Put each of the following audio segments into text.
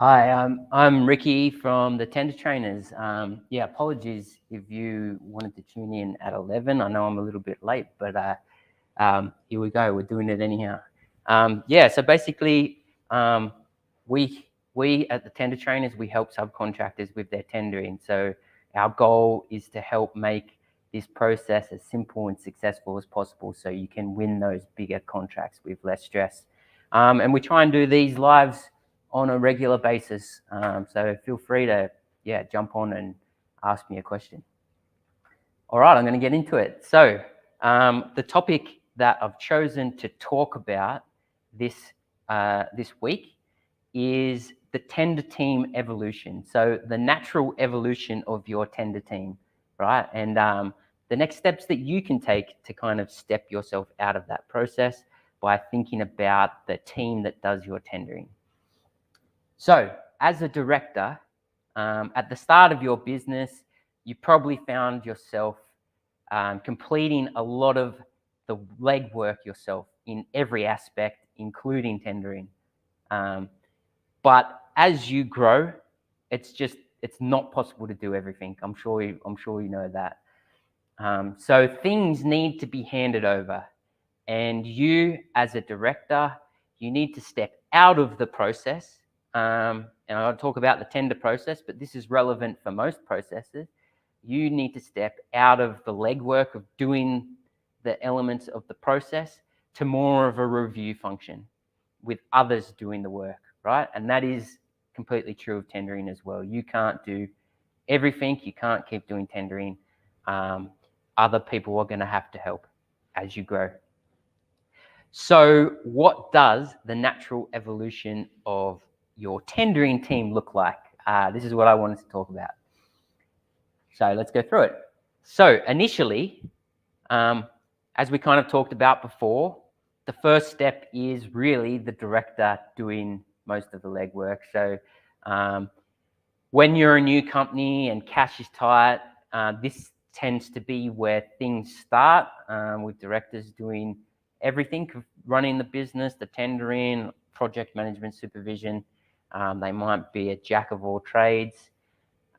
Hi, I'm Ricky from the Tender Trainers. Apologies if you wanted to tune in at 11. I know I'm a little bit late, but here we go. We're doing it anyhow. So basically, we at the Tender Trainers, we help subcontractors with their tendering. So our goal is to help make this process as simple and successful as possible so you can win those bigger contracts with less stress. And we try and do these lives on a regular basis. So feel free to jump on and ask me a question. All right, I'm going to get into it. So the topic that I've chosen to talk about this week is the tender team evolution. So the natural evolution of your tender team, right? And the next steps that you can take to kind of step yourself out of that process by thinking about the team that does your tendering. So as a director, at the start of your business, you probably found yourself completing a lot of the legwork yourself in every aspect, including tendering. But as you grow, it's not possible to do everything. I'm sure you know that. So things need to be handed over, and you, as a director, you need to step out of the process. And I'll talk about the tender process, but this is relevant for most processes. You need to step out of the legwork of doing the elements of the process to more of a review function with others doing the work, right? And that is completely true of tendering as well. You can't do everything. You can't keep doing tendering. Other people are going to have to help as you grow. So what does the natural evolution of your tendering team look like? This is what I wanted to talk about. So let's go through it. So initially, as we kind of talked about before, the first step is really the director doing most of the legwork. So when you're a new company and cash is tight, this tends to be where things start, with directors doing everything, running the business, the tendering, project management, supervision. They might be a jack of all trades.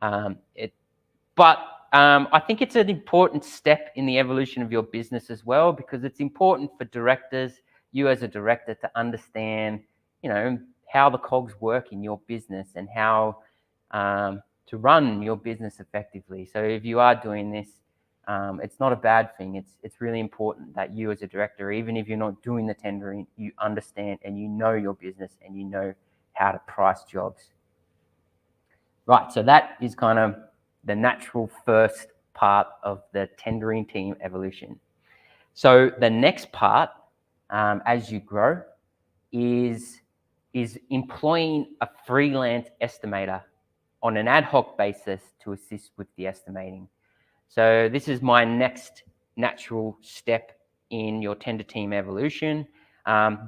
But I think it's an important step in the evolution of your business as well, because it's important for directors, you as a director, to understand, how the cogs work in your business and how to run your business effectively. So if you are doing this, it's not a bad thing. It's really important that you as a director, even if you're not doing the tendering, you understand and you know your business and you know how to price jobs. Right, so that is kind of the natural first part of the tendering team evolution. So the next part, as you grow, is employing a freelance estimator on an ad hoc basis to assist with the estimating. So this is my next natural step in your tender team evolution.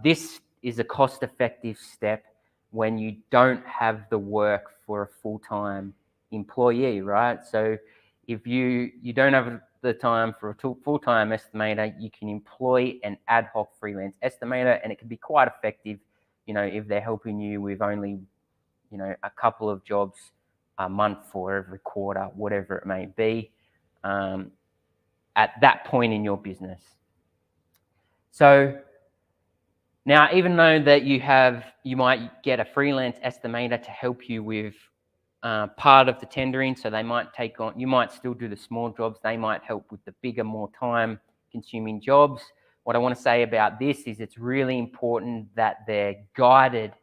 This is a cost-effective step when you don't have the work for a full-time employee, right? So if you don't have the time for a full-time estimator, you can employ an ad hoc freelance estimator, and it can be quite effective, if they're helping you with only, a couple of jobs a month or every quarter, whatever it may be, at that point in your business. So now, even though that you might get a freelance estimator to help you with part of the tendering, so they might you might still do the small jobs, they might help with the bigger, more time-consuming jobs. What I want to say about this is it's really important that they're guided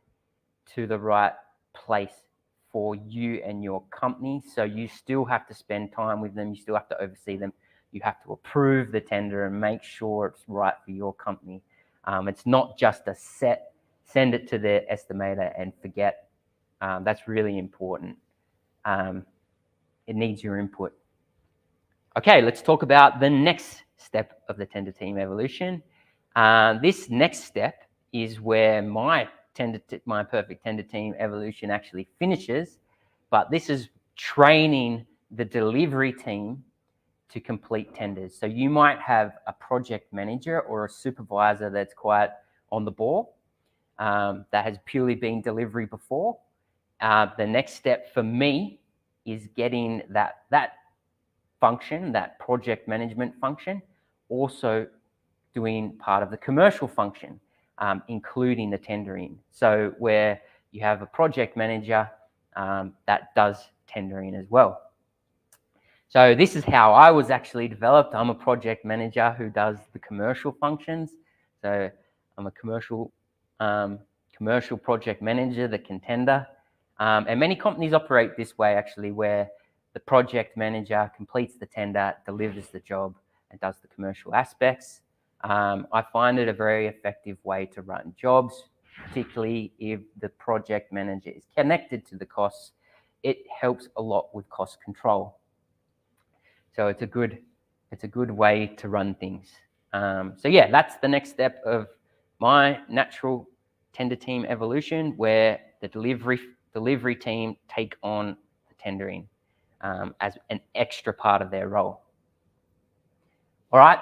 to the right place for you and your company. So you still have to spend time with them, you still have to oversee them, you have to approve the tender and make sure it's right for your company. It's not just a send it to the estimator and forget. That's really important. It needs your input. Okay, let's talk about the next step of the tender team evolution. This next step is where my perfect tender team evolution actually finishes, but this is training the delivery team to complete tenders. So you might have a project manager or a supervisor that's quite on the ball, that has purely been delivery before, The next step for me is getting that function, that project management function, also doing part of the commercial function, including the tendering. So where you have a project manager that does tendering as well. So this is how I was actually developed. I'm a project manager who does the commercial functions. So I'm a commercial project manager, the contender. And many companies operate this way actually, where the project manager completes the tender, delivers the job, and does the commercial aspects. I find it a very effective way to run jobs, particularly if the project manager is connected to the costs. It helps a lot with cost control. So it's a good way to run things. So yeah, that's the next step of my natural tender team evolution, where the delivery team take on the tendering as an extra part of their role. All right,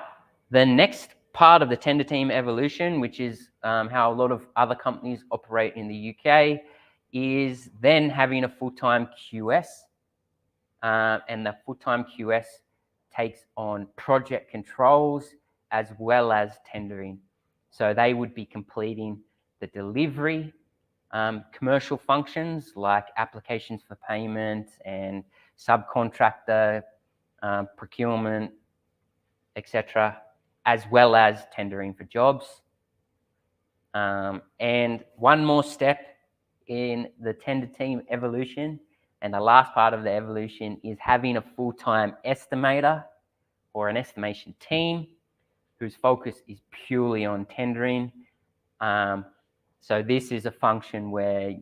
the next part of the tender team evolution, which is how a lot of other companies operate in the UK, is then having a full-time QS. And the full-time QS takes on project controls as well as tendering. So they would be completing the delivery, commercial functions like applications for payment and subcontractor, procurement, etc., as well as tendering for jobs. And one more step in the tender team evolution, and the last part of the evolution, is having a full-time estimator or an estimation team whose focus is purely on tendering. So this is a function where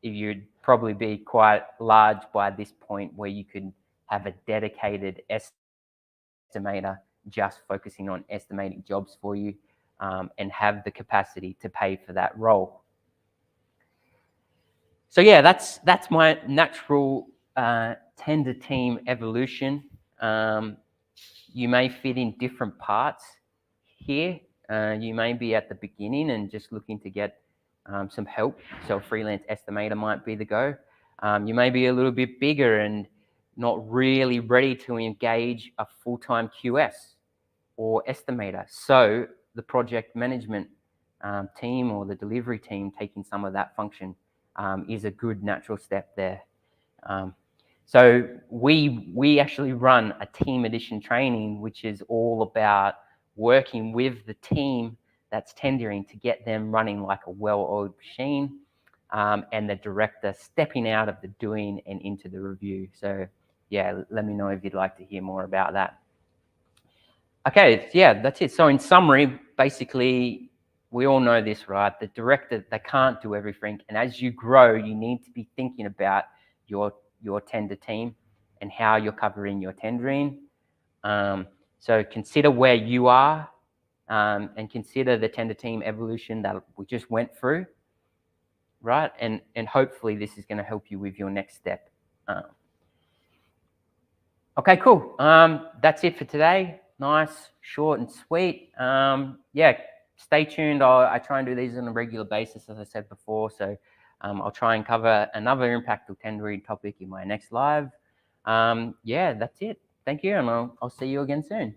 you'd probably be quite large by this point, where you could have a dedicated estimator just focusing on estimating jobs for you, and have the capacity to pay for that role. So yeah, that's my natural tender team evolution. You may fit in different parts here. You may be at the beginning and just looking to get some help. So a freelance estimator might be the go. You may be a little bit bigger and not really ready to engage a full-time QS or estimator. So the project management team or the delivery team taking some of that function is a good natural step there. So we actually run a team edition training, which is all about working with the team that's tendering to get them running like a well-oiled machine, and the director stepping out of the doing and into the review. So yeah, let me know if you'd like to hear more about that. Okay, yeah, that's it. So in summary, basically, we all know this, right? The director, they can't do everything. And as you grow, you need to be thinking about your tender team and how you're covering your tendering. So consider where you are, and consider the tender team evolution that we just went through, right? And hopefully this is going to help you with your next step. Okay, cool. That's it for today. Nice, short and sweet. Yeah, stay tuned. I try and do these on a regular basis, as I said before. So I'll try and cover another impactful tendering topic in my next live. Yeah, that's it. Thank you, and I'll see you again soon.